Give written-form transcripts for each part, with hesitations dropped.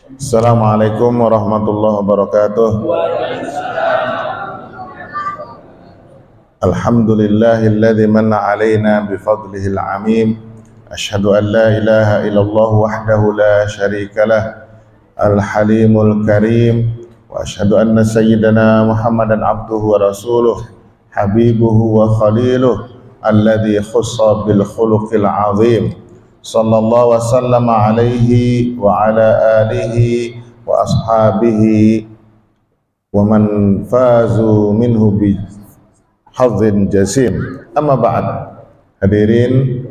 Assalamualaikum warahmatullahi wabarakatuh. Alhamdulillahilladzi manna alaina bifadlihil amim. Asyhadu an la ilaha illallah wahdahu la syarikalah al-halimul karim wa asyhadu anna sayyidana Muhammadan abduhu wa rasuluh habibuhu wa khaliluh alladzi khussa bil khuluqil azim. Sallallahu wasallam alaihi wa ala alihi wa ashabihi wa man fazu minhu bi hadzin jasim. Amma ba'd. Hadirin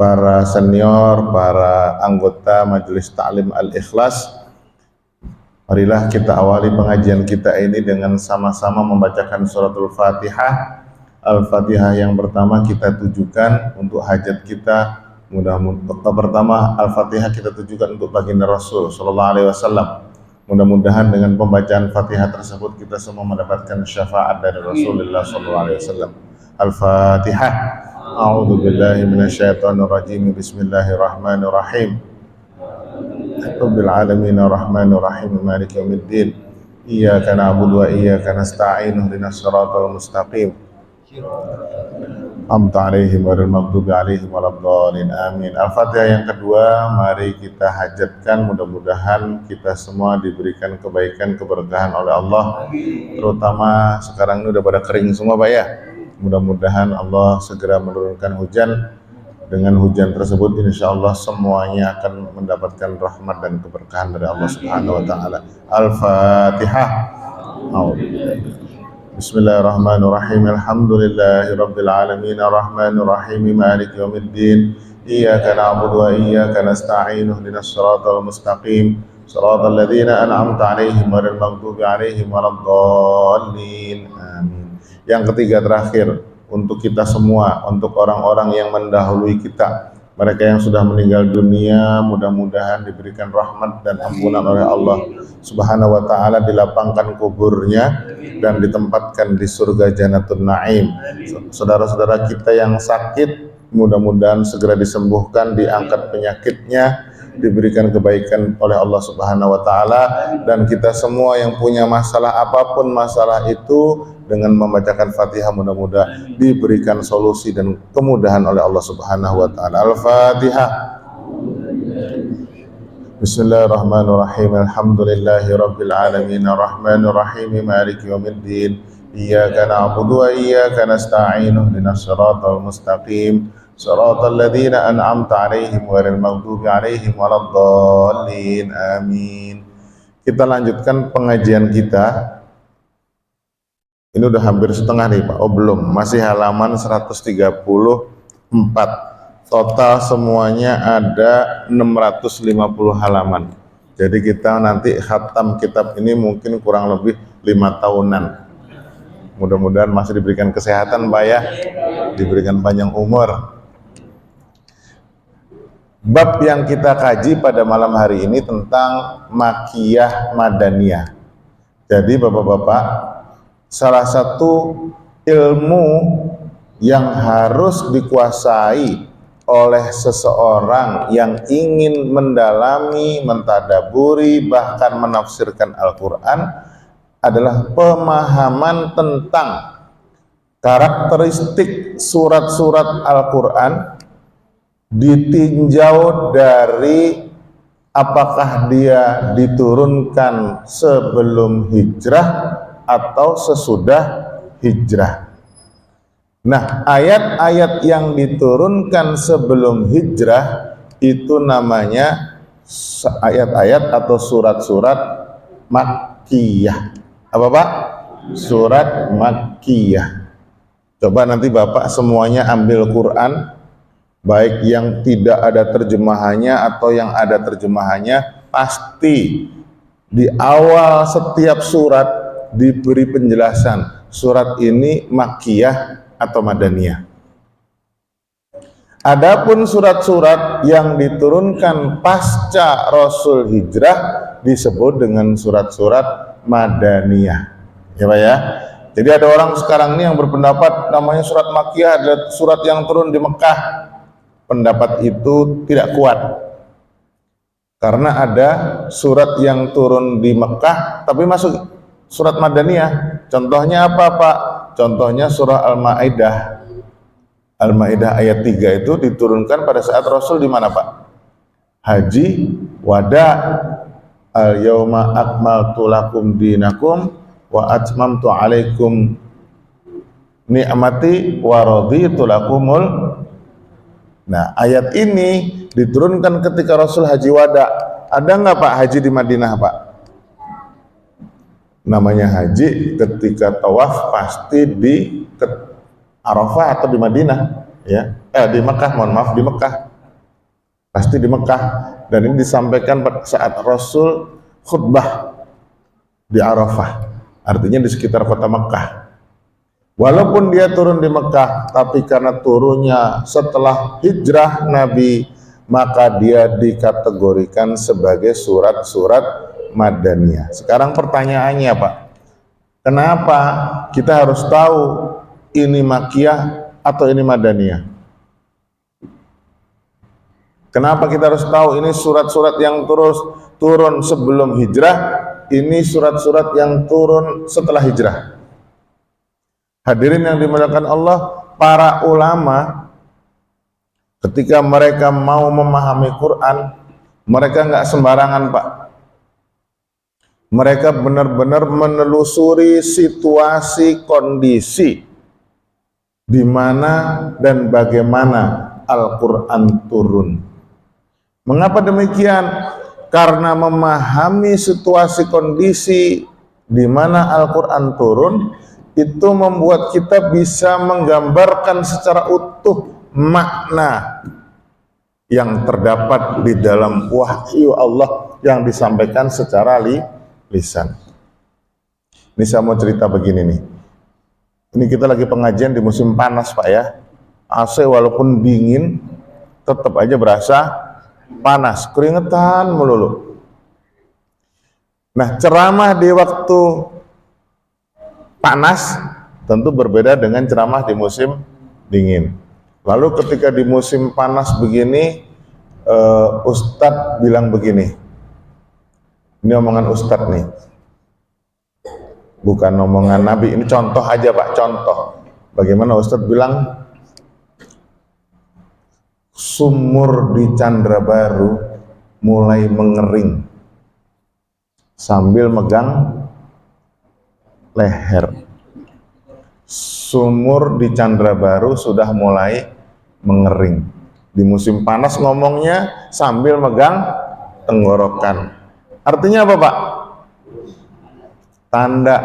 para senior, para anggota Majelis Ta'lim Al-Ikhlas, marilah kita awali pengajian kita ini dengan sama-sama membacakan suratul Fatihah. Al-Fatihah yang pertama kita tujukan untuk hajat kita. Mudah-mudahan pertama Al-Fatihah kita tujukan untuk baginda Rasul sallallahu alaihi wasallam. Mudah-mudahan dengan pembacaan Fatihah tersebut kita semua mendapatkan syafaat dari Rasulullah sallallahu alaihi wasallam. Al-Fatihah. A'udzu billahi minasyaitonir rajim. Bismillahirrahmanirrahim. Rabbil alamin arrahmanir rahim maliki yaumiddin. Iyyaka na'budu wa iyyaka nasta'in ihdinas siratal mustaqim. Amta alaihim waril maghdubi alaihim waladdallin amin. Al-Fatihah yang kedua, mari kita hajatkan, mudah-mudahan kita semua diberikan kebaikan, keberkahan oleh Allah. Terutama sekarang ini udah pada kering semua Pak ya. Mudah-mudahan Allah segera menurunkan hujan. Dengan hujan tersebut insyaallah semuanya akan mendapatkan rahmat dan keberkahan dari Allah Subhanahu wa taala. Al-Fatihah. Bismillahirrahmanirrahim. Alhamdulillahirabbil alamin arrahmanir rahim maliki yaumiddin. Iyyaka na'budu wa iyyaka nasta'in ihdinas siratal mustaqim. Shiratal ladzina an'amta 'alaihim ghairil maghdubi 'alaihim waladdallin. Amin. Yang ketiga terakhir untuk kita semua, untuk orang-orang yang mendahului kita, mereka yang sudah meninggal dunia, mudah-mudahan diberikan rahmat dan ampunan oleh Allah Subhanahu wa taala, dilapangkan kuburnya dan ditempatkan di surga Jannatul Naim. Saudara-saudara kita yang sakit, mudah-mudahan segera disembuhkan, diangkat penyakitnya, diberikan kebaikan oleh Allah Subhanahu wa taala, dan kita semua yang punya masalah apapun masalah itu, dengan membacakan Fatihah mudah-mudahan diberikan solusi dan kemudahan oleh Allah Subhanahu wa taala. Al-Fatihah. Bismillahirrahmanirrahim. Alhamdulillahirabbil alamin arrahmanir rahim maliki yaumiddin. Iyyaka na'budu wa iyyaka nasta'in ihdinas siratal mustaqim. Shiratal ladzina an'amta 'alaihim ghairil maghdubi 'alaihim waladdallin. Amin. Kita lanjutkan pengajian kita. Ini udah hampir setengah nih Pak. Oh belum, masih halaman 134. Total semuanya ada 650 halaman. Jadi kita nanti khatam kitab ini mungkin kurang lebih 5 tahunan. Mudah-mudahan masih diberikan kesehatan Pak ya, diberikan panjang umur. Bab yang kita kaji pada malam hari ini tentang Makiyah Madaniyah. Jadi Bapak-bapak, salah satu ilmu yang harus dikuasai oleh seseorang yang ingin mendalami, mentadaburi, bahkan menafsirkan Al-Quran adalah pemahaman tentang karakteristik surat-surat Al-Quran, ditinjau dari apakah dia diturunkan sebelum hijrah atau sesudah hijrah. Nah, ayat-ayat yang diturunkan sebelum hijrah itu namanya ayat-ayat atau surat-surat Makkiyah. Apa Pak? Surat Makkiyah. Coba nanti Bapak semuanya ambil Quran, baik yang tidak ada terjemahannya atau yang ada terjemahannya, pasti di awal setiap surat diberi penjelasan surat ini Makkiyah atau Madaniyah. Adapun surat-surat yang diturunkan pasca Rasul hijrah disebut dengan surat-surat Madaniyah. Ya Pak ya. Jadi ada orang sekarang ini yang berpendapat namanya surat Makkiyah adalah surat yang turun di Mekah. Pendapat itu tidak kuat. Karena ada surat yang turun di Mekah tapi masuk surat Madaniyah. Contohnya apa Pak? Contohnya surah Al-Maidah. Al-Maidah ayat 3 itu diturunkan pada saat Rasul di mana Pak? Haji wada. Al-yauma akmaltu lakum dinakum wa atmamtu alaikum ni'mati wa raditu lakumul. Nah, ayat ini diturunkan ketika Rasul haji wada. Ada nggak Pak haji di Madinah Pak? Namanya haji ketika tawaf pasti di Arafah atau di Madinah, ya. Di Mekah, mohon maaf, di Mekah. Pasti di Mekah. Dan ini disampaikan saat Rasul khutbah di Arafah. Artinya di sekitar kota Mekah. Walaupun dia turun di Mekah, tapi karena turunnya setelah hijrah Nabi, maka dia dikategorikan sebagai surat-surat Madaniyah. Sekarang pertanyaannya Pak, kenapa kita harus tahu ini Makkiyah atau ini Madaniyah? Kenapa kita harus tahu ini surat-surat yang turun sebelum hijrah, ini surat-surat yang turun setelah hijrah? Hadirin yang dimuliakan Allah, para ulama ketika mereka mau memahami Quran, mereka nggak sembarangan Pak. Mereka benar-benar menelusuri situasi, kondisi di mana dan bagaimana Al-Quran turun. Mengapa demikian? Karena memahami situasi, kondisi di mana Al-Quran turun, itu membuat kita bisa menggambarkan secara utuh makna yang terdapat di dalam wahyu Allah yang disampaikan secara lisan. Ini saya mau cerita begini nih. Ini kita lagi pengajian di musim panas Pak ya. AC walaupun dingin tetap aja berasa panas, keringetan melulu. Nah, ceramah di waktu panas tentu berbeda dengan ceramah di musim dingin. Lalu ketika di musim panas begini, Ustadz bilang begini. Ini omongan Ustadz nih, bukan omongan Nabi. Ini contoh aja Pak, contoh. Bagaimana Ustadz bilang, sumur di Candrabaru mulai mengering sambil megang leher. Sumur di Candrabaru sudah mulai mengering. Di musim panas ngomongnya sambil megang tenggorokan. Artinya apa Pak? Tanda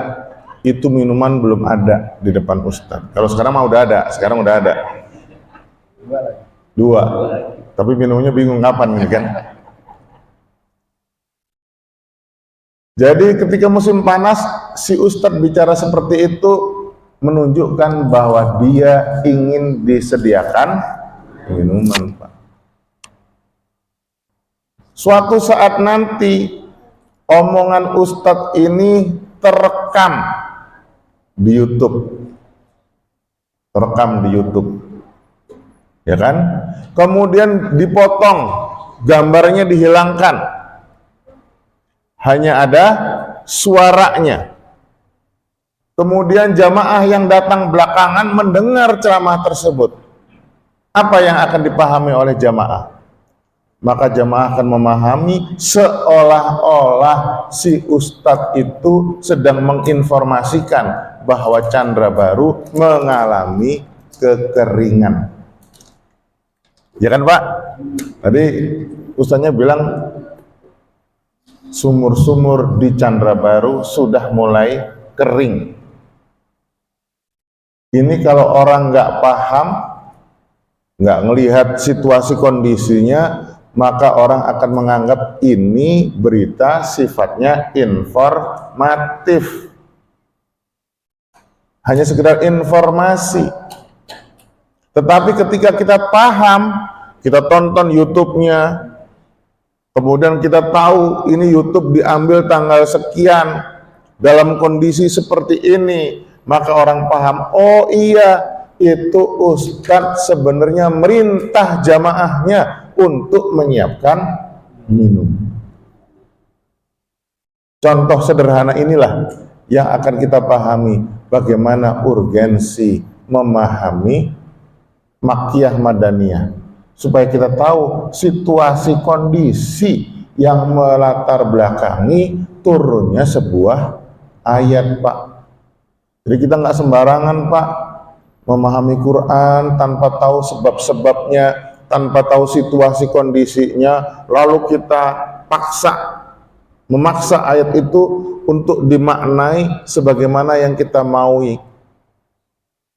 itu minuman belum ada di depan Ustadz. Kalau sekarang mah udah ada, sekarang udah ada. Dua. Tapi minumnya bingung kapan nih kan? Jadi ketika musim panas, si Ustadz bicara seperti itu menunjukkan bahwa dia ingin disediakan minuman Pak. Suatu saat nanti omongan Ustadz ini terekam di YouTube, ya kan? Kemudian dipotong, gambarnya dihilangkan, hanya ada suaranya. Kemudian jamaah yang datang belakangan mendengar ceramah tersebut. Apa yang akan dipahami oleh jamaah? Maka jamaah akan memahami seolah-olah si Ustadz itu sedang menginformasikan bahwa Candrabaru mengalami kekeringan. Ya kan Pak? Tadi Ustadznya bilang sumur-sumur di Candrabaru sudah mulai kering. Ini kalau orang nggak paham, nggak ngelihat situasi kondisinya, maka orang akan menganggap ini berita sifatnya informatif. Hanya sekedar informasi. Tetapi ketika kita paham, kita tonton YouTube-nya, kemudian kita tahu ini YouTube diambil tanggal sekian, dalam kondisi seperti ini, maka orang paham, oh iya, itu Ustadz sebenarnya merintah jamaahnya untuk menyiapkan minum. Contoh sederhana inilah yang akan kita pahami bagaimana urgensi memahami Makkiyah Madaniyah, supaya kita tahu situasi kondisi yang melatar belakangi turunnya sebuah ayat, Pak. Jadi kita nggak sembarangan, Pak, memahami Quran tanpa tahu sebab-sebabnya, tanpa tahu situasi kondisinya, lalu kita memaksa ayat itu untuk dimaknai sebagaimana yang kita maui.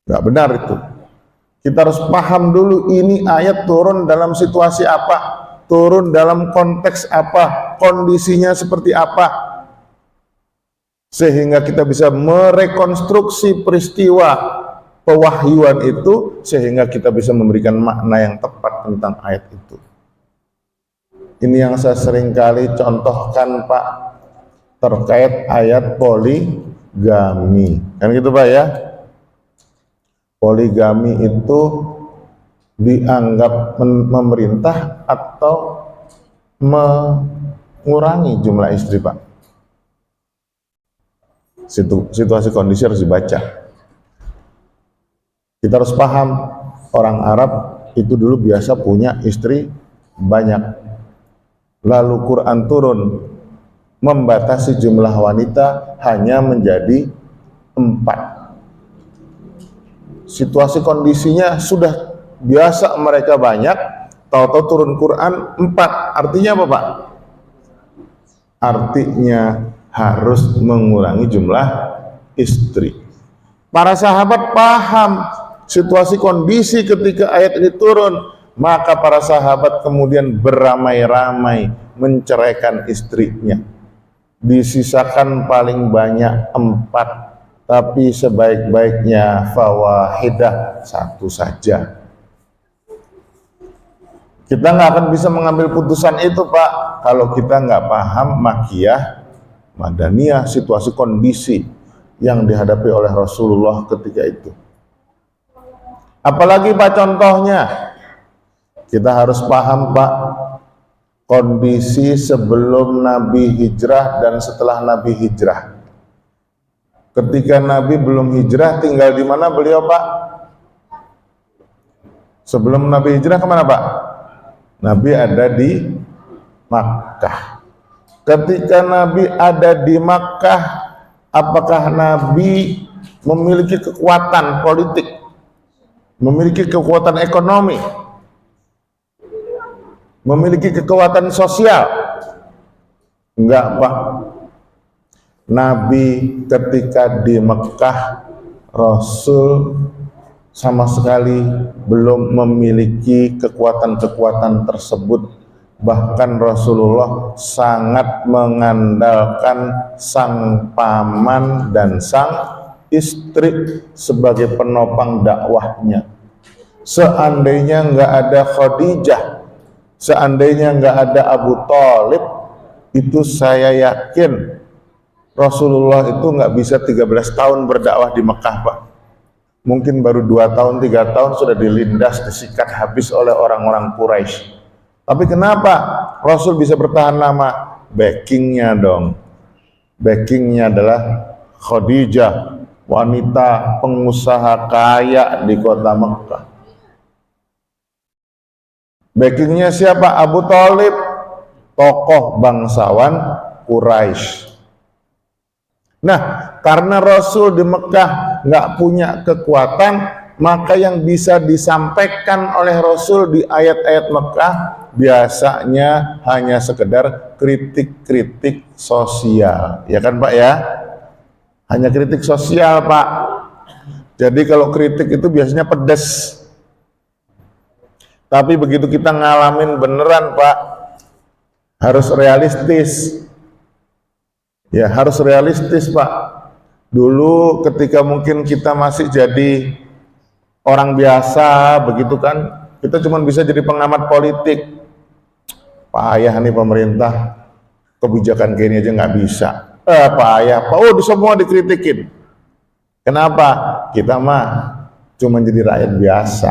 Nggak benar itu. Kita harus paham dulu ini ayat turun dalam situasi apa, turun dalam konteks apa, kondisinya seperti apa, sehingga kita bisa merekonstruksi peristiwa pewahyuan itu, sehingga kita bisa memberikan makna yang tepat tentang ayat itu. Ini yang saya seringkali contohkan, Pak, terkait ayat poligami. Kan gitu, Pak, ya? Poligami itu dianggap memerintah atau mengurangi jumlah istri, Pak? Situasi kondisi harus dibaca. Kita harus paham, orang Arab itu dulu biasa punya istri banyak. Lalu Quran turun membatasi jumlah wanita hanya menjadi 4. Situasi kondisinya sudah biasa mereka banyak, tahu-tahu turun Quran 4. Artinya apa, Pak? Artinya harus mengurangi jumlah istri. Para sahabat paham situasi kondisi ketika ayat ini turun, maka para sahabat kemudian beramai-ramai menceraikan istrinya. Disisakan paling banyak 4, tapi sebaik-baiknya fawahidah, 1 saja. Kita nggak akan bisa mengambil putusan itu, Pak, kalau kita nggak paham Makkiyah Madaniyah, situasi kondisi yang dihadapi oleh Rasulullah ketika itu. Apalagi, Pak, contohnya kita harus paham, Pak, kondisi sebelum Nabi hijrah dan setelah Nabi hijrah. Ketika Nabi belum hijrah, tinggal di mana beliau, Pak? Sebelum Nabi hijrah kemana, Pak? Nabi ada di Makkah. Ketika Nabi ada di Makkah, apakah Nabi memiliki kekuatan politik, memiliki kekuatan ekonomi, memiliki kekuatan sosial? Enggak, Pak. Nabi ketika di Mekah, Rasul sama sekali belum memiliki kekuatan-kekuatan tersebut. Bahkan Rasulullah sangat mengandalkan sang paman dan sang istri sebagai penopang dakwahnya. Seandainya nggak ada Khadijah, seandainya nggak ada Abu Thalib, itu saya yakin Rasulullah itu nggak bisa 13 tahun berdakwah di Mekah, Pak. Mungkin baru 2 tahun, 3 tahun sudah dilindas, disikat habis oleh orang-orang Quraisy. Tapi kenapa Rasul bisa bertahan lama? Backingnya dong. Backingnya adalah Khadijah, wanita pengusaha kaya di kota Mekah. Backingnya siapa? Abu Thalib, tokoh bangsawan Quraisy. Nah, karena Rasul di Mekah nggak punya kekuatan, maka yang bisa disampaikan oleh Rasul di ayat-ayat Mekah biasanya hanya sekedar kritik-kritik sosial. Ya kan, Pak, ya? Hanya kritik sosial, Pak. Jadi kalau kritik itu biasanya pedes. Tapi begitu kita ngalamin beneran, Pak, harus realistis. Ya, harus realistis, Pak. Dulu ketika mungkin kita masih jadi orang biasa, begitu kan, kita cuma bisa jadi pengamat politik. Payah nih pemerintah, kebijakan kayak ini aja nggak bisa. Payah, Pak. Oh, semua dikritikin. Kenapa? Kita mah cuma jadi rakyat biasa.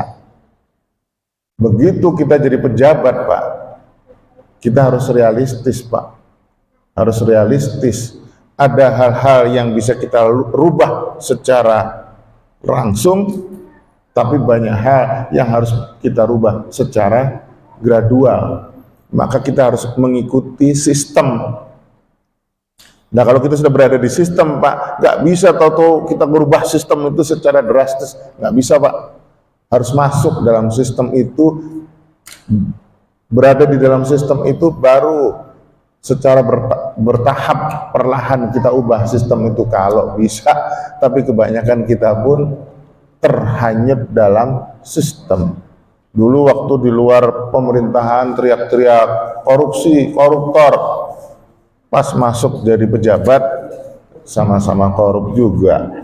Begitu kita jadi pejabat, Pak, kita harus realistis, Pak. Harus realistis. ada hal-hal yang bisa kita rubah secara langsung, tapi banyak hal yang harus kita rubah secara gradual. Maka kita harus mengikuti sistem. Nah, kalau kita sudah berada di sistem, Pak, nggak bisa tahu-tahu kita merubah sistem itu secara drastis, nggak bisa, Pak. Harus masuk dalam sistem itu, berada di dalam sistem itu, baru secara bertahap perlahan kita ubah sistem itu kalau bisa. Tapi kebanyakan kita pun terhanyut dalam sistem. Dulu waktu di luar pemerintahan teriak-teriak korupsi, koruptor, pas masuk jadi pejabat sama-sama korup juga.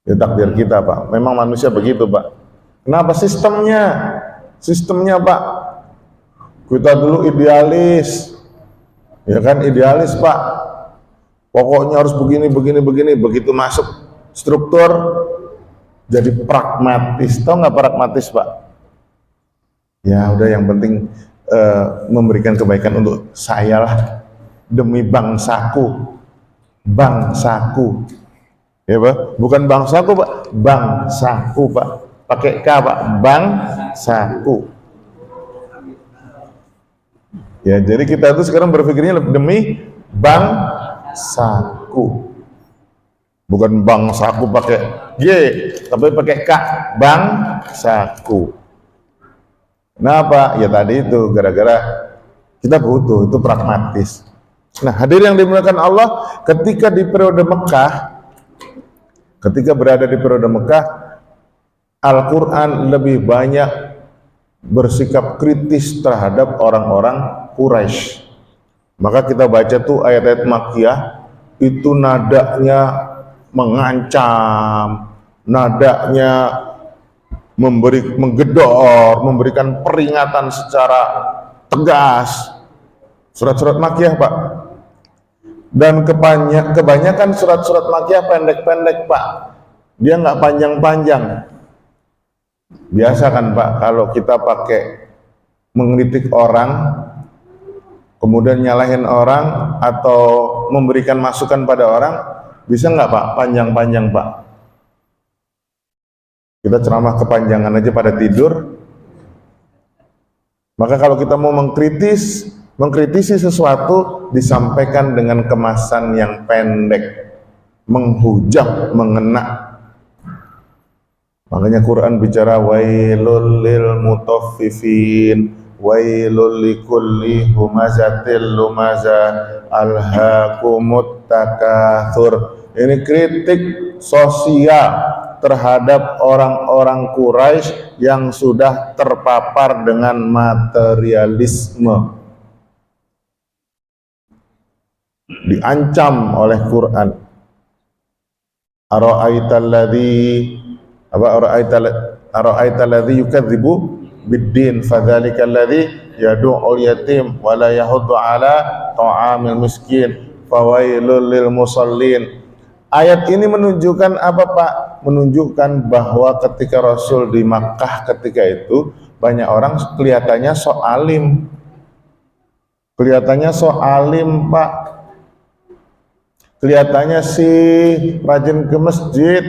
Ya takdir kita, Pak, memang manusia begitu, Pak. Kenapa? Sistemnya, Pak. Kita dulu idealis, ya kan, idealis, Pak. Pokoknya harus begini. Begitu masuk struktur, jadi pragmatis. Tahu nggak pragmatis, Pak? Ya udah, yang penting memberikan kebaikan untuk saya lah, demi bangsaku, ya Pak. Bukan bangsaku, Pak, bangsaku, Pak. Pakai K, Pak, bangsaku. Ya, jadi kita itu sekarang berpikirnya demi bangsaku. Bukan bangsaku pakai G, tapi pakai K, bangsaku. Kenapa? Ya tadi itu, gara-gara kita butuh, itu pragmatis. Nah, hadirin yang dimuliakan Allah, ketika di periode Mekah, ketika berada di periode Mekah, Al-Quran lebih banyak bersikap kritis terhadap orang-orang Quraisy. Maka kita baca tuh ayat-ayat Makkiyah, itu nadanya mengancam, nadanya menggedor, memberikan peringatan secara tegas. Surat-surat Makkiyah, Pak. Dan kebanyakan surat-surat Makkiyah pendek-pendek, Pak. Dia nggak panjang-panjang. Biasa kan, Pak, kalau kita pakai mengkritik orang, kemudian nyalahin orang atau memberikan masukan pada orang, bisa nggak, Pak, panjang-panjang, Pak? Kita ceramah kepanjangan aja pada tidur. Maka kalau kita mau mengkritisi sesuatu, disampaikan dengan kemasan yang pendek, menghujat, mengena. Makanya Quran bicara wailul lil mutaffifin, wailul likulli humazatil lumazah alhaakumut takatsur. Ini kritik sosial terhadap orang-orang Quraisy yang sudah terpapar dengan materialisme. Diancam oleh Quran. Ara'aital ladzi yukadzibu biddin fadzalikal ladzi yad'ul yatim wa la yahuddu ala ta'amil miskin fawailul lil musallin. Ayat ini menunjukkan apa, Pak? Menunjukkan bahwa ketika Rasul di Makkah ketika itu, banyak orang kelihatannya sok alim. Kelihatannya sok alim, Pak. Kelihatannya sih rajin ke masjid.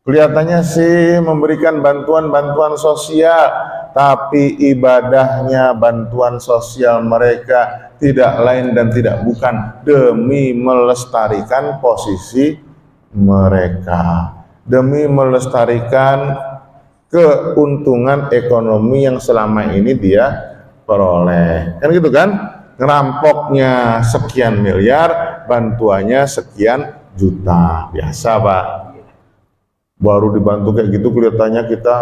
Kelihatannya sih memberikan bantuan-bantuan sosial, tapi ibadahnya, bantuan sosial mereka tidak lain dan tidak bukan demi melestarikan posisi mereka, demi melestarikan keuntungan ekonomi yang selama ini dia peroleh. Kan gitu kan? Ngerampoknya sekian miliar, bantuannya sekian juta. Biasa, Pak. Baru dibantu kayak gitu kelihatannya kita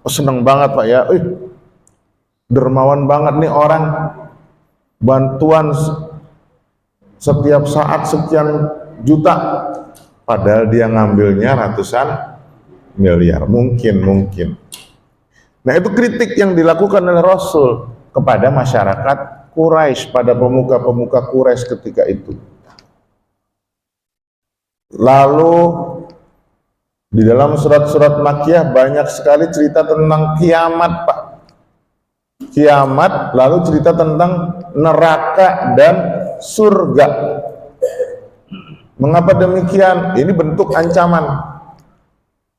seneng banget, Pak, ya. Dermawan banget nih orang. Bantuan setiap saat sekian juta, padahal dia ngambilnya ratusan miliar. Mungkin. Nah, itu kritik yang dilakukan oleh Rasul kepada masyarakat Quraisy, pada pemuka-pemuka Quraisy ketika itu. Lalu di dalam surat-surat Makkiyah banyak sekali cerita tentang kiamat, Pak. Kiamat, lalu cerita tentang neraka dan surga. Mengapa demikian? Ini bentuk ancaman.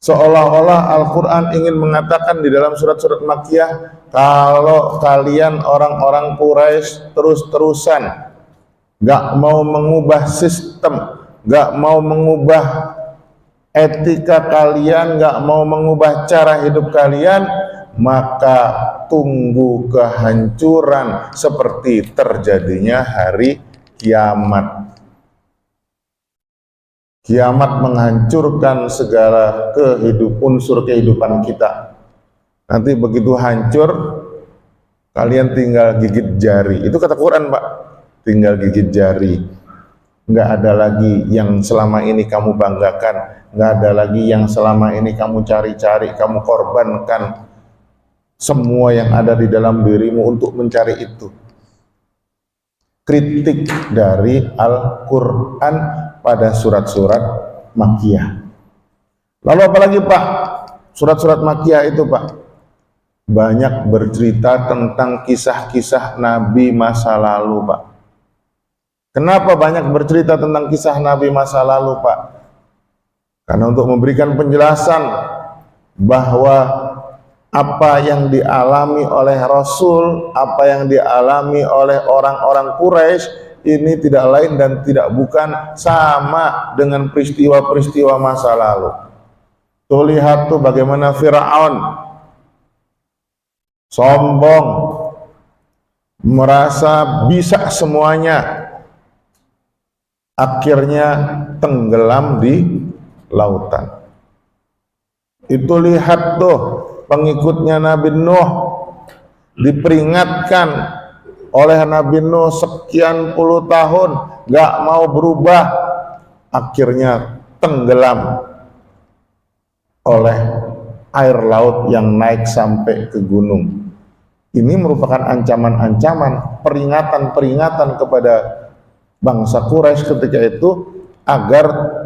Seolah-olah Al-Quran ingin mengatakan di dalam surat-surat Makkiyah, kalau kalian orang-orang Quraisy terus-terusan gak mau mengubah sistem, gak mau mengubah etika kalian, gak mau mengubah cara hidup kalian, maka tunggu kehancuran seperti terjadinya hari kiamat. Kiamat menghancurkan segala unsur kehidupan kita. Nanti begitu hancur, kalian tinggal gigit jari. Itu kata Quran, Pak. Tinggal gigit jari. Nggak ada lagi yang selama ini kamu banggakan. Nggak ada lagi yang selama ini kamu cari-cari, kamu korbankan semua yang ada di dalam dirimu untuk mencari itu. Kritik dari Al-Quran pada surat-surat Makkiyah. Lalu apalagi Pak? Surat-surat Makkiyah itu Pak banyak bercerita tentang kisah-kisah Nabi masa lalu Pak. Kenapa banyak bercerita tentang kisah Nabi masa lalu Pak? Karena untuk memberikan penjelasan bahwa apa yang dialami oleh Rasul, apa yang dialami oleh orang-orang Quraisy ini tidak lain dan tidak bukan sama dengan peristiwa-peristiwa masa lalu. Tuh lihat tuh bagaimana Fir'aun sombong, merasa bisa semuanya, akhirnya tenggelam di lautan. Itu lihat tuh pengikutnya Nabi Nuh diperingatkan oleh Nabi Nuh sekian puluh tahun gak mau berubah, akhirnya tenggelam oleh air laut yang naik sampai ke gunung. Ini merupakan ancaman-ancaman, peringatan-peringatan kepada bangsa Quraisy ketika itu agar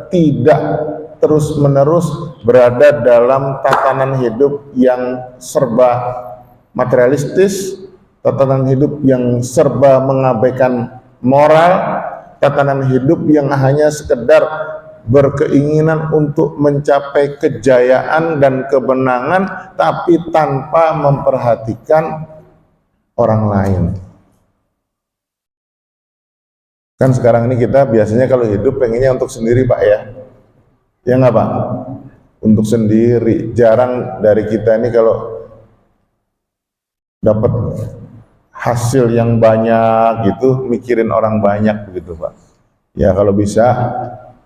tidak terus-menerus berada dalam tatanan hidup yang serba materialistis, tatanan hidup yang serba mengabaikan moral, tatanan hidup yang hanya sekedar berkeinginan untuk mencapai kejayaan dan kemenangan tapi tanpa memperhatikan orang lain. Kan sekarang ini kita biasanya kalau hidup pengennya untuk sendiri Pak ya. Ya nggak Pak? Untuk sendiri. Jarang dari kita ini kalau dapat hasil yang banyak gitu mikirin orang banyak begitu Pak. Ya kalau bisa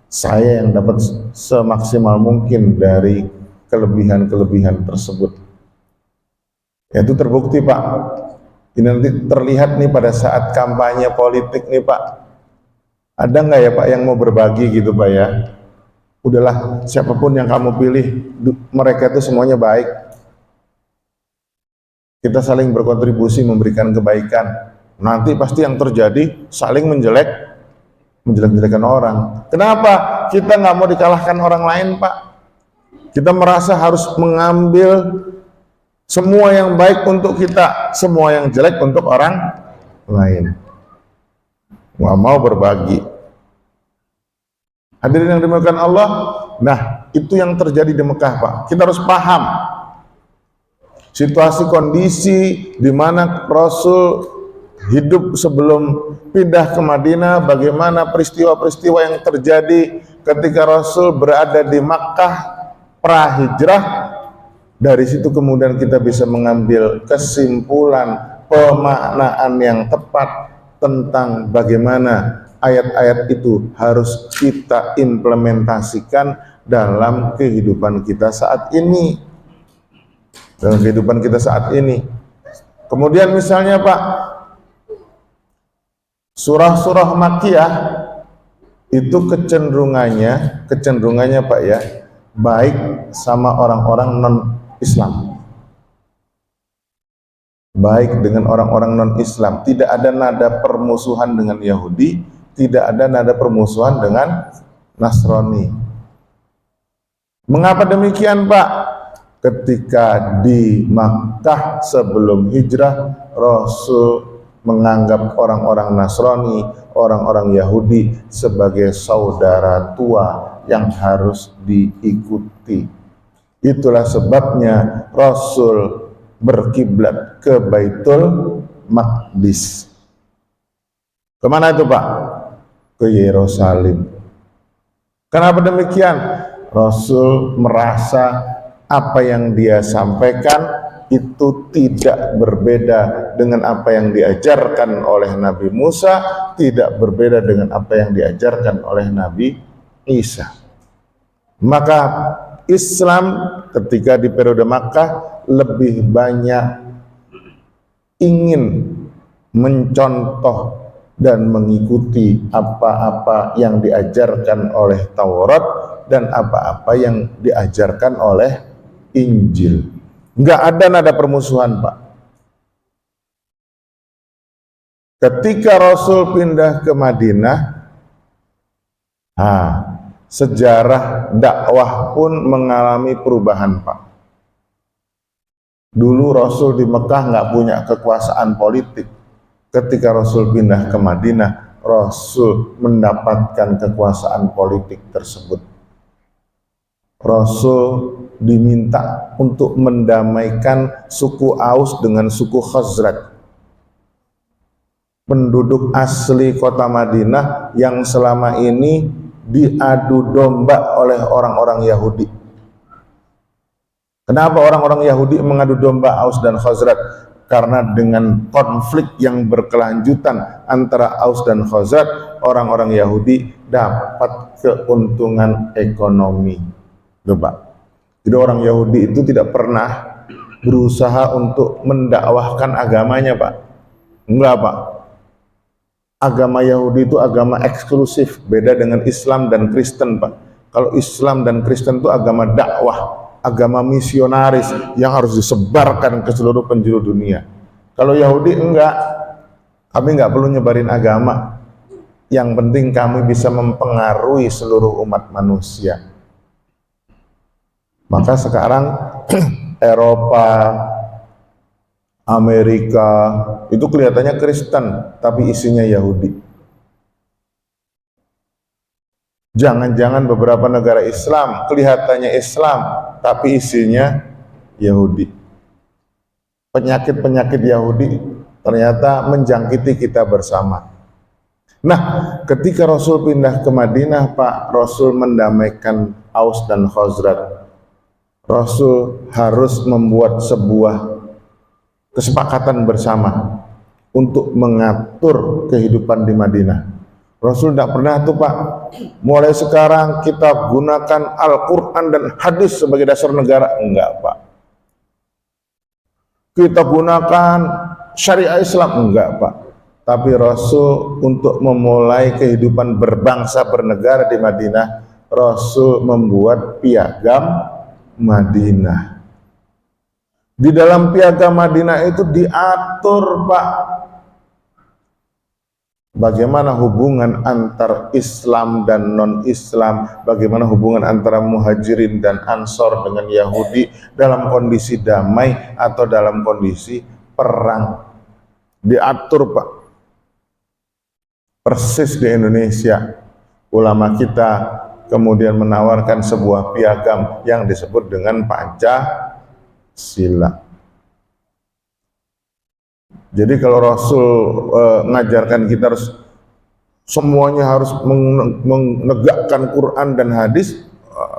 saya yang dapat semaksimal mungkin dari kelebihan-kelebihan tersebut. Ya, itu terbukti Pak. Ini nanti terlihat nih pada saat kampanye politik nih Pak. Ada nggak ya Pak yang mau berbagi gitu Pak ya? Udahlah, siapapun yang kamu pilih, mereka itu semuanya baik. Kita saling berkontribusi memberikan kebaikan. Nanti pasti yang terjadi saling menjelek-jelekan orang. Kenapa? Kita nggak mau dikalahkan orang lain Pak. Kita merasa harus mengambil semua yang baik untuk kita, semua yang jelek untuk orang lain. Nggak mau berbagi. Hadirin yang dimuliakan Allah, nah itu yang terjadi di Mekah Pak. Kita harus paham situasi kondisi di mana Rasul hidup sebelum pindah ke Madinah, bagaimana peristiwa-peristiwa yang terjadi ketika Rasul berada di Makkah pra-hijrah. Dari situ kemudian kita bisa mengambil kesimpulan pemaknaan yang tepat tentang bagaimana ayat-ayat itu harus kita implementasikan dalam kehidupan kita saat ini. Dalam kehidupan kita saat ini. Kemudian misalnya Pak, surah-surah Makkiyah itu kecenderungannya Pak ya, baik sama orang-orang non-Islam. Baik dengan orang-orang non-Islam, tidak ada nada permusuhan dengan Yahudi, tidak ada nada permusuhan dengan Nasrani. Mengapa demikian Pak? Ketika di Makkah sebelum hijrah, Rasul menganggap orang-orang Nasrani, orang-orang Yahudi sebagai saudara tua yang harus diikuti. Itulah sebabnya Rasul berkiblat ke Baitul Maqdis. Kemana itu Pak? Ke Yerusalem. Kenapa demikian? Rasul merasa apa yang dia sampaikan itu tidak berbeda dengan apa yang diajarkan oleh Nabi Musa, tidak berbeda dengan apa yang diajarkan oleh Nabi Isa. Maka Islam ketika di periode Makkah lebih banyak ingin mencontoh dan mengikuti apa-apa yang diajarkan oleh Taurat dan apa-apa yang diajarkan oleh Injil. Nggak ada nada permusuhan Pak. Ketika Rasul pindah ke Madinah, sejarah dakwah pun mengalami perubahan Pak. Dulu Rasul di Mekah nggak punya kekuasaan politik. Ketika Rasul pindah ke Madinah, Rasul mendapatkan kekuasaan politik tersebut. Rasul diminta untuk mendamaikan suku Aus dengan suku Khazraj, penduduk asli kota Madinah yang selama ini diadu domba oleh orang-orang Yahudi. Kenapa orang-orang Yahudi mengadu domba Aus dan Khazraj? Karena dengan konflik yang berkelanjutan antara Aus dan Khazraj, orang-orang Yahudi dapat keuntungan ekonomi. Coba. Jadi orang Yahudi itu tidak pernah berusaha untuk mendakwahkan agamanya Pak. Enggak Pak. Agama Yahudi itu agama eksklusif, beda dengan Islam dan Kristen Pak. Kalau Islam dan Kristen itu agama dakwah, agama misionaris yang harus disebarkan ke seluruh penjuru dunia. Kalau Yahudi enggak, kami enggak perlu nyebarin agama. Yang penting kami bisa mempengaruhi seluruh umat manusia. Maka sekarang Eropa, Amerika itu kelihatannya Kristen, tapi isinya Yahudi. Jangan-jangan beberapa negara Islam kelihatannya Islam, tapi isinya Yahudi. Penyakit-penyakit Yahudi ternyata menjangkiti kita bersama. Nah, ketika Rasul pindah ke Madinah, Pak, Rasul mendamaikan Aus dan Khazraj. Rasul harus membuat sebuah kesepakatan bersama untuk mengatur kehidupan di Madinah. Rasul tidak pernah tuh Pak, mulai sekarang kita gunakan Al-Quran dan hadis sebagai dasar negara. Enggak Pak. Kita gunakan syariah Islam. Enggak Pak. Tapi Rasul untuk memulai kehidupan berbangsa bernegara di Madinah, Rasul membuat piagam Madinah. Di dalam piagam Madinah itu diatur Pak, bagaimana hubungan antar Islam dan non-Islam, bagaimana hubungan antara Muhajirin dan Ansor dengan Yahudi dalam kondisi damai atau dalam kondisi perang. Diatur Pak. Persis di Indonesia, ulama kita kemudian menawarkan sebuah piagam yang disebut dengan Pancasila. Jadi kalau Rasul mengajarkan kita harus semuanya harus menegakkan Quran dan hadis,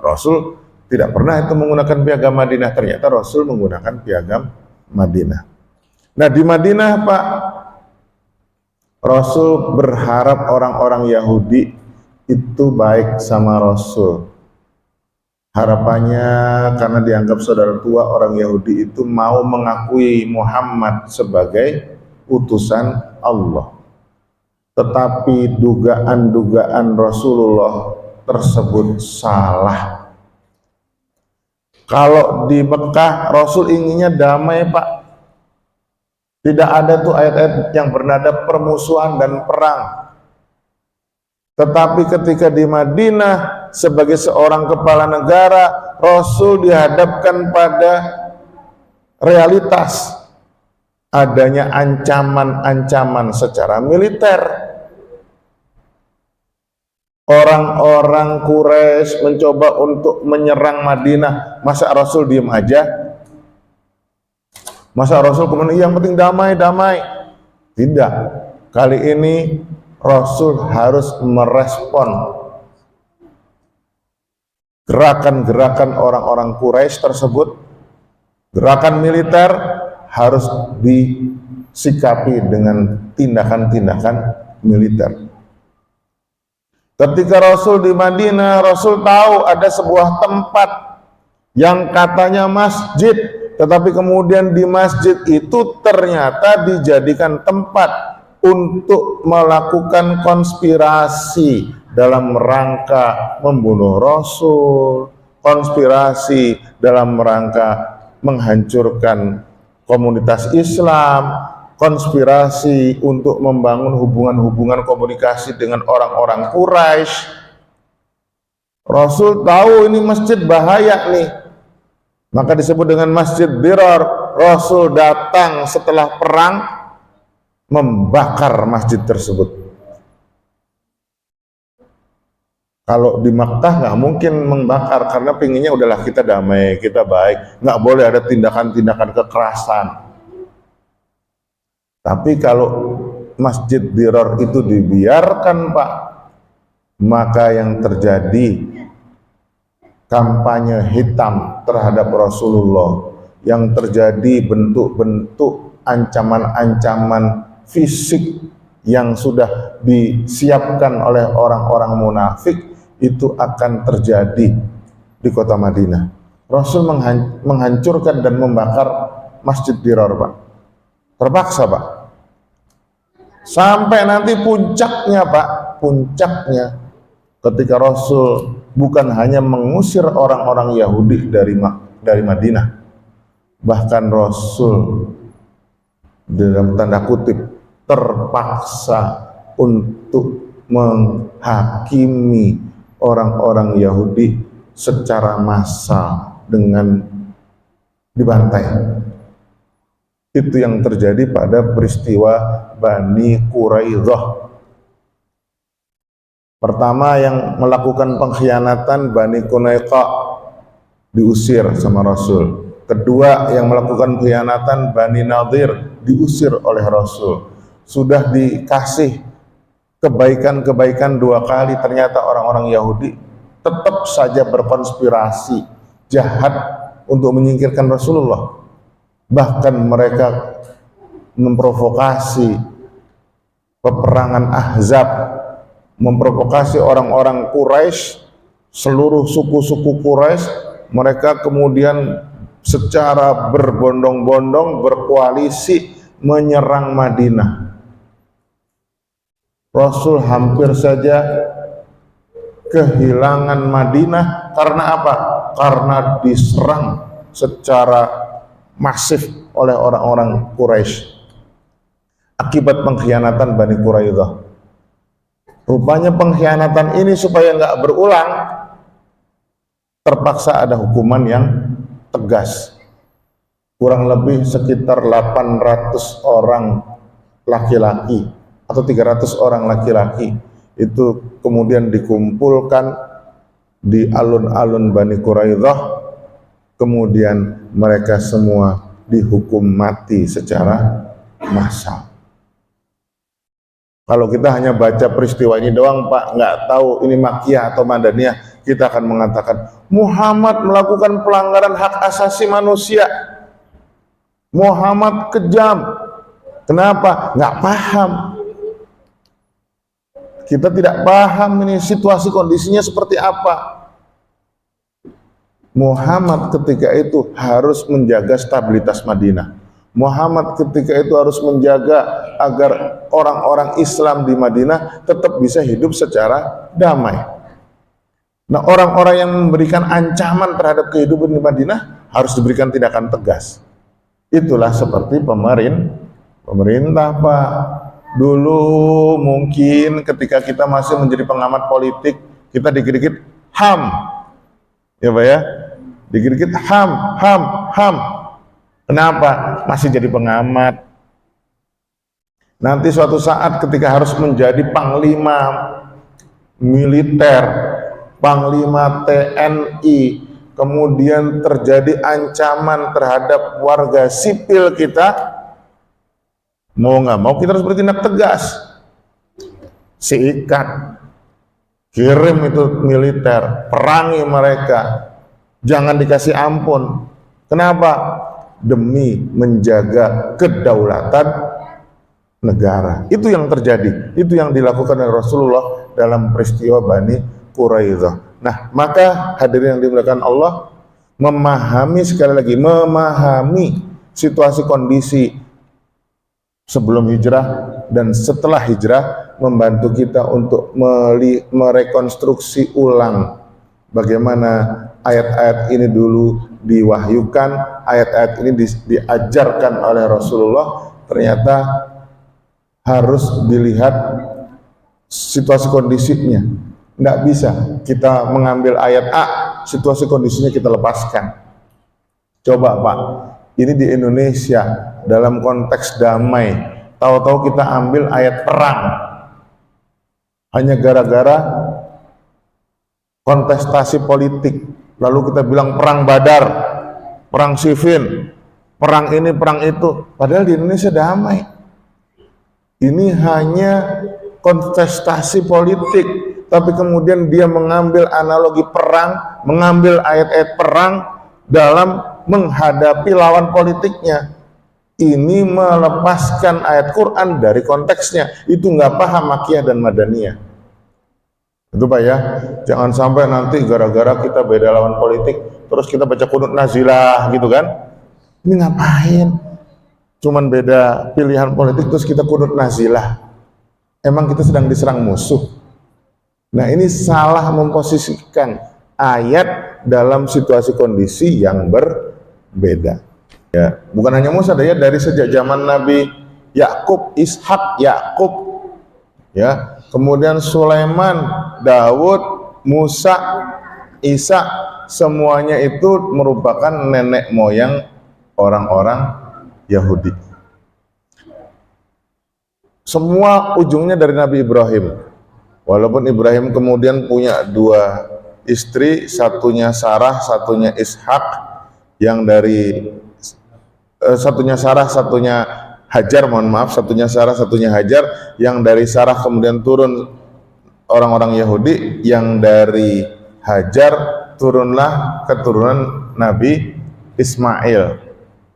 Rasul tidak pernah itu menggunakan piagam Madinah. Ternyata Rasul menggunakan piagam Madinah. Nah di Madinah Pak, Rasul berharap orang-orang Yahudi itu baik sama Rasul. Harapannya karena dianggap saudara tua, orang Yahudi itu mau mengakui Muhammad sebagai utusan Allah. Tetapi dugaan-dugaan Rasulullah tersebut salah. Kalau di Mekah Rasul inginnya damai Pak. Tidak ada tuh ayat-ayat yang bernada permusuhan dan perang. Tetapi ketika di Madinah sebagai seorang kepala negara, Rasul dihadapkan pada realitas adanya ancaman-ancaman secara militer. Orang-orang Quraisy mencoba untuk menyerang Madinah, masa Rasul diem aja? Masa Rasul kemudian yang penting damai? Tidak. Kali ini Rasul harus merespon gerakan-gerakan orang-orang Quraisy tersebut. Gerakan militer harus disikapi dengan tindakan-tindakan militer. Ketika Rasul di Madinah, Rasul tahu ada sebuah tempat yang katanya masjid, tetapi kemudian di masjid itu ternyata dijadikan tempat untuk melakukan konspirasi dalam rangka membunuh Rasul, konspirasi dalam rangka menghancurkan komunitas Islam, konspirasi untuk membangun hubungan-hubungan komunikasi dengan orang-orang Quraisy. Rasul tahu ini masjid bahaya nih, maka disebut dengan Masjid Dirar. Rasul datang setelah perang membakar masjid tersebut. Kalau di Makkah nggak mungkin membakar, karena pinginnya udahlah kita damai, kita baik, nggak boleh ada tindakan-tindakan kekerasan. Tapi kalau Masjid Dirar itu dibiarkan, Pak, maka yang terjadi kampanye hitam terhadap Rasulullah, yang terjadi bentuk-bentuk ancaman-ancaman fisik yang sudah disiapkan oleh orang-orang munafik, itu akan terjadi di kota Madinah. Rasul menghancurkan dan membakar Masjid Dirar, Pak. Terpaksa, Pak. Sampai nanti puncaknya, Pak, puncaknya ketika Rasul bukan hanya mengusir orang-orang Yahudi dari Madinah, bahkan Rasul dalam tanda kutip terpaksa untuk menghakimi orang-orang Yahudi secara massal dengan dibantai. Itu yang terjadi pada peristiwa Bani Quraidah. Pertama yang melakukan pengkhianatan Bani Qunaiqa diusir sama Rasul. Kedua yang melakukan pengkhianatan Bani Nadir diusir oleh Rasul. Sudah dikasih kebaikan-kebaikan 2 kali, ternyata orang-orang Yahudi tetap saja berkonspirasi jahat untuk menyingkirkan Rasulullah. Bahkan mereka memprovokasi peperangan Ahzab, memprovokasi orang-orang Quraisy, seluruh suku-suku Quraisy. Mereka kemudian secara berbondong-bondong berkoalisi menyerang Madinah. Rasul hampir saja kehilangan Madinah karena apa? Karena diserang secara masif oleh orang-orang Quraisy akibat pengkhianatan Bani Quraidah. Rupanya pengkhianatan ini supaya nggak berulang, terpaksa ada hukuman yang tegas. Kurang lebih sekitar 800 orang laki-laki atau 300 orang laki-laki itu kemudian dikumpulkan di alun-alun Bani Quraidah. Kemudian mereka semua dihukum mati secara massal. Kalau kita hanya baca peristiwa ini doang, Pak, nggak tahu ini Makkiyah atau Madaniyah, kita akan mengatakan Muhammad melakukan pelanggaran hak asasi manusia. Muhammad kejam. Kenapa? Nggak paham. Kita tidak paham ini situasi kondisinya seperti apa. Muhammad ketika itu harus menjaga stabilitas Madinah. Muhammad ketika itu harus menjaga agar orang-orang Islam di Madinah tetap bisa hidup secara damai. Nah, orang-orang yang memberikan ancaman terhadap kehidupan di Madinah harus diberikan tindakan tegas. Itulah seperti pemerintah, Pak. Dulu mungkin ketika kita masih menjadi pengamat politik, kita dikit-dikit HAM. Ya, Pak ya, dikit-dikit HAM. Kenapa? Masih jadi pengamat, Nanti suatu saat ketika harus menjadi panglima militer, panglima TNI, kemudian terjadi ancaman terhadap warga sipil kita, mau nggak mau kita harus bertindak tegas. Sikat, kirim itu militer, perangi mereka, jangan dikasih ampun. Kenapa? Demi menjaga kedaulatan negara. Itu yang terjadi, itu yang dilakukan oleh Rasulullah dalam peristiwa Bani Quraidah. Nah, maka hadirin yang dimuliakan Allah, memahami, sekali lagi, memahami situasi kondisi sebelum hijrah dan setelah hijrah membantu kita untuk merekonstruksi ulang bagaimana ayat-ayat ini dulu diwahyukan, ayat-ayat ini diajarkan oleh Rasulullah. Ternyata harus dilihat situasi kondisinya. Tidak bisa kita mengambil ayat A, situasi kondisinya kita lepaskan. Coba Pak, ini di Indonesia dalam konteks damai, tahu-tahu kita ambil ayat perang hanya gara-gara kontestasi politik, lalu kita bilang perang Badar, perang Siffin, perang ini, perang itu, padahal di Indonesia damai. Ini hanya kontestasi politik, tapi kemudian dia mengambil analogi perang, mengambil ayat-ayat perang dalam menghadapi lawan politiknya. Ini melepaskan ayat Quran dari konteksnya. Itu nggak paham Makkiyah dan Madaniyah. Itu Pak ya, jangan sampai nanti gara-gara kita beda lawan politik, terus kita baca kunut nazilah gitu kan. Ini ngapain? Cuman beda pilihan politik terus kita kunut nazilah. Emang kita sedang diserang musuh? Nah, ini salah memposisikan ayat dalam situasi kondisi yang berbeda. Ya, bukan hanya Musa, ya, dari sejak zaman Nabi Yakub, Ishak, Yakub, ya, kemudian Sulaiman, Daud, Musa, Isa, semuanya itu merupakan nenek moyang orang-orang Yahudi. Semua ujungnya dari Nabi Ibrahim. Walaupun Ibrahim kemudian punya dua istri, satunya Sarah, satunya Ishak, yang dari satunya Sarah, satunya Hajar, mohon maaf, satunya Sarah, satunya Hajar, yang dari Sarah kemudian turun orang-orang Yahudi, yang dari Hajar turunlah keturunan Nabi Ismail.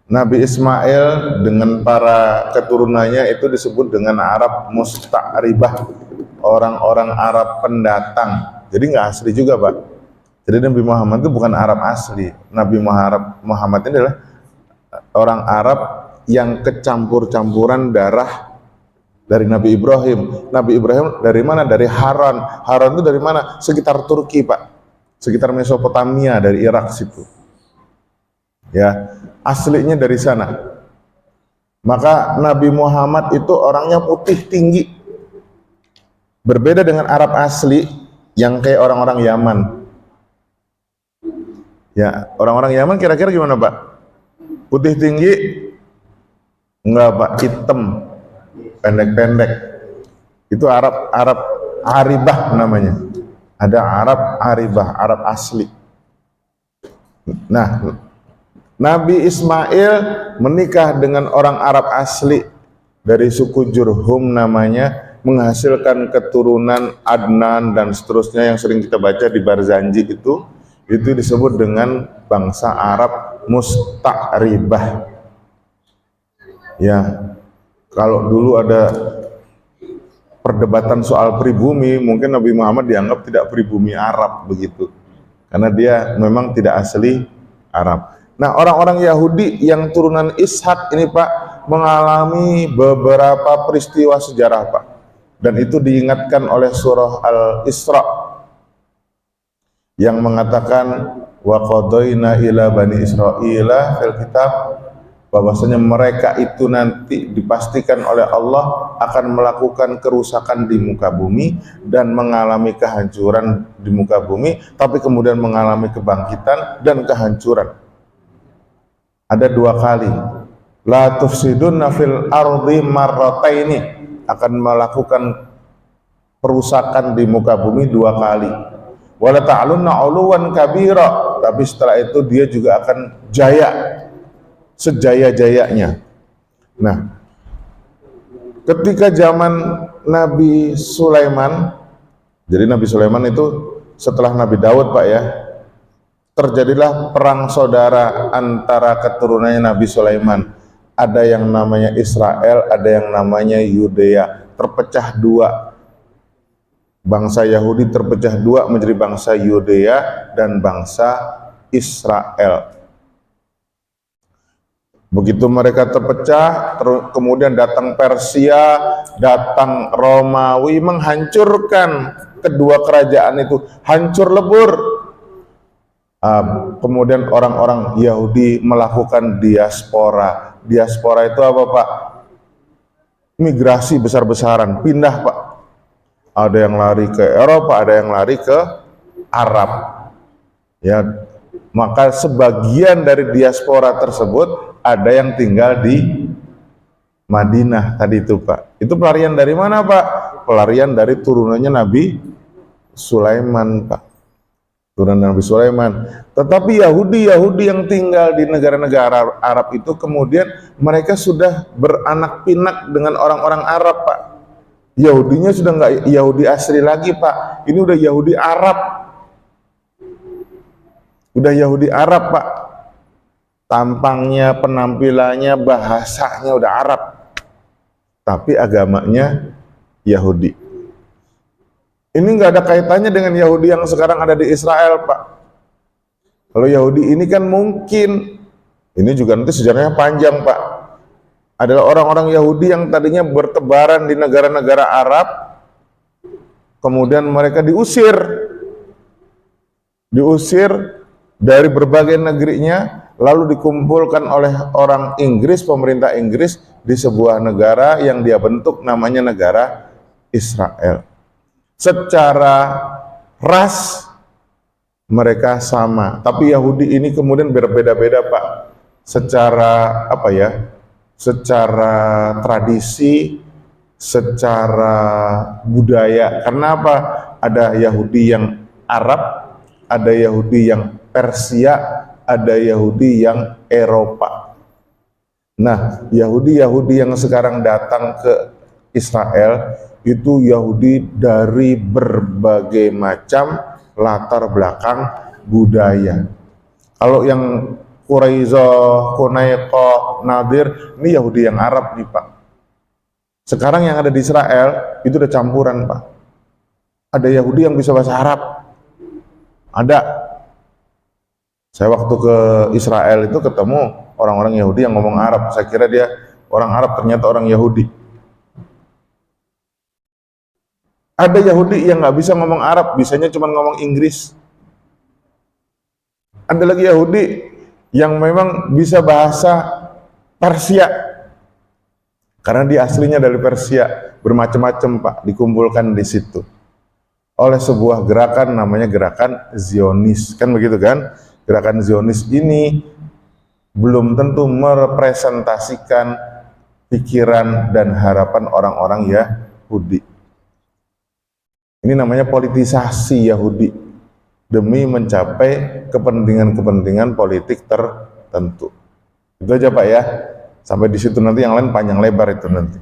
Nabi Ismail dengan para keturunannya itu disebut dengan Arab Musta'ribah, orang-orang Arab pendatang. Jadi nggak asli juga Pak. Jadi Nabi Muhammad itu bukan Arab asli. Nabi Muhammad ini adalah orang Arab yang kecampur-campuran darah dari Nabi Ibrahim. Nabi Ibrahim dari mana? Dari Haran. Haran itu dari mana? Sekitar Turki Pak, sekitar Mesopotamia, dari Irak situ. Ya, aslinya dari sana. Maka Nabi Muhammad itu orangnya putih tinggi, berbeda dengan Arab asli yang kayak orang-orang Yaman. Ya, orang-orang Yaman kira-kira gimana Pak? Putih tinggi? Enggak Pak, hitam, pendek-pendek. Itu Arab Aribah namanya. Ada Arab Aribah, Arab asli. Nah, Nabi Ismail menikah dengan orang Arab asli dari suku Jurhum namanya, menghasilkan keturunan Adnan dan seterusnya yang sering kita baca di Barzanji. Itu disebut dengan bangsa Arab Musta'ribah. Ya, kalau dulu ada perdebatan soal pribumi, mungkin Nabi Muhammad dianggap tidak pribumi Arab begitu, karena dia memang tidak asli Arab. Nah, orang-orang Yahudi yang turunan Ishak ini Pak mengalami beberapa peristiwa sejarah Pak, dan itu diingatkan oleh surah Al-Isra yang mengatakan wa qadaina ila bani Israila fil kitab, bahwasanya mereka itu nanti dipastikan oleh Allah akan melakukan kerusakan di muka bumi dan mengalami kehancuran di muka bumi, tapi kemudian mengalami kebangkitan dan kehancuran. Ada dua kali. la tufsiduna fil ardi marrataini, akan melakukan perusakan di muka bumi 2 kali. Wala ta'alunna 'uluwan kabira, tapi setelah itu dia juga akan jaya sejaya-jayanya. Nah, ketika zaman Nabi Sulaiman, jadi Nabi Sulaiman itu setelah Nabi Daud Pak ya, terjadilah perang saudara antara keturunannya Nabi Sulaiman. Ada yang namanya Israel, ada yang namanya Yudea, terpecah 2. Bangsa Yahudi terpecah 2 menjadi bangsa Yudea dan bangsa Israel. Begitu mereka terpecah, kemudian datang Persia, datang Romawi, menghancurkan kedua kerajaan itu, hancur lebur. Kemudian orang-orang Yahudi melakukan diaspora. Diaspora itu apa Pak? Migrasi besar-besaran, pindah Pak. Ada yang lari ke Eropa, ada yang lari ke Arab. Ya, maka sebagian dari diaspora tersebut ada yang tinggal di Madinah tadi itu Pak. Itu pelarian dari mana Pak? Pelarian dari turunannya Nabi Sulaiman Pak. Turunan Nabi Sulaiman. Tetapi Yahudi yang tinggal di negara-negara Arab itu kemudian mereka sudah beranak pinak dengan orang-orang Arab Pak. Yahudinya sudah nggak Yahudi asli lagi Pak. Ini udah Yahudi Arab. Udah Yahudi Arab Pak. Tampangnya, penampilannya, bahasanya udah Arab. Tapi agamanya Yahudi. Ini nggak ada kaitannya dengan Yahudi yang sekarang ada di Israel Pak. Kalau Yahudi ini kan mungkin, ini juga nanti sejarahnya panjang Pak, adalah orang-orang Yahudi yang tadinya bertebaran di negara-negara Arab, kemudian mereka diusir dari berbagai negerinya, lalu dikumpulkan oleh orang Inggris, pemerintah Inggris di sebuah negara yang dia bentuk namanya negara Israel. Secara ras mereka sama, tapi Yahudi ini kemudian berbeda-beda Pak. Secara apa ya? Secara tradisi, secara budaya. Karena apa? Ada Yahudi yang Arab, ada Yahudi yang Persia, ada Yahudi yang Eropa. Nah, Yahudi yang sekarang datang ke Israel itu Yahudi dari berbagai macam latar belakang budaya. Kalau yang Quraisyah, Qunaiqah, Nadir, ini Yahudi yang Arab nih Pak. Sekarang yang ada di Israel itu udah campuran Pak. Ada Yahudi yang bisa bahasa Arab. Ada. Saya waktu ke Israel itu ketemu orang-orang Yahudi yang ngomong Arab. Saya kira dia orang Arab, ternyata orang Yahudi. Ada Yahudi yang nggak bisa ngomong Arab, bisanya cuma ngomong Inggris. Ada lagi Yahudi yang memang bisa bahasa Persia, karena dia aslinya dari Persia. Bermacam-macam Pak, dikumpulkan di situ oleh sebuah gerakan namanya gerakan Zionis, kan begitu kan? Gerakan Zionis ini belum tentu merepresentasikan pikiran dan harapan orang-orang Yahudi. Ini namanya politisasi Yahudi demi mencapai kepentingan-kepentingan politik tertentu. Itu aja Pak ya. Sampai di situ, nanti yang lain panjang lebar itu nanti.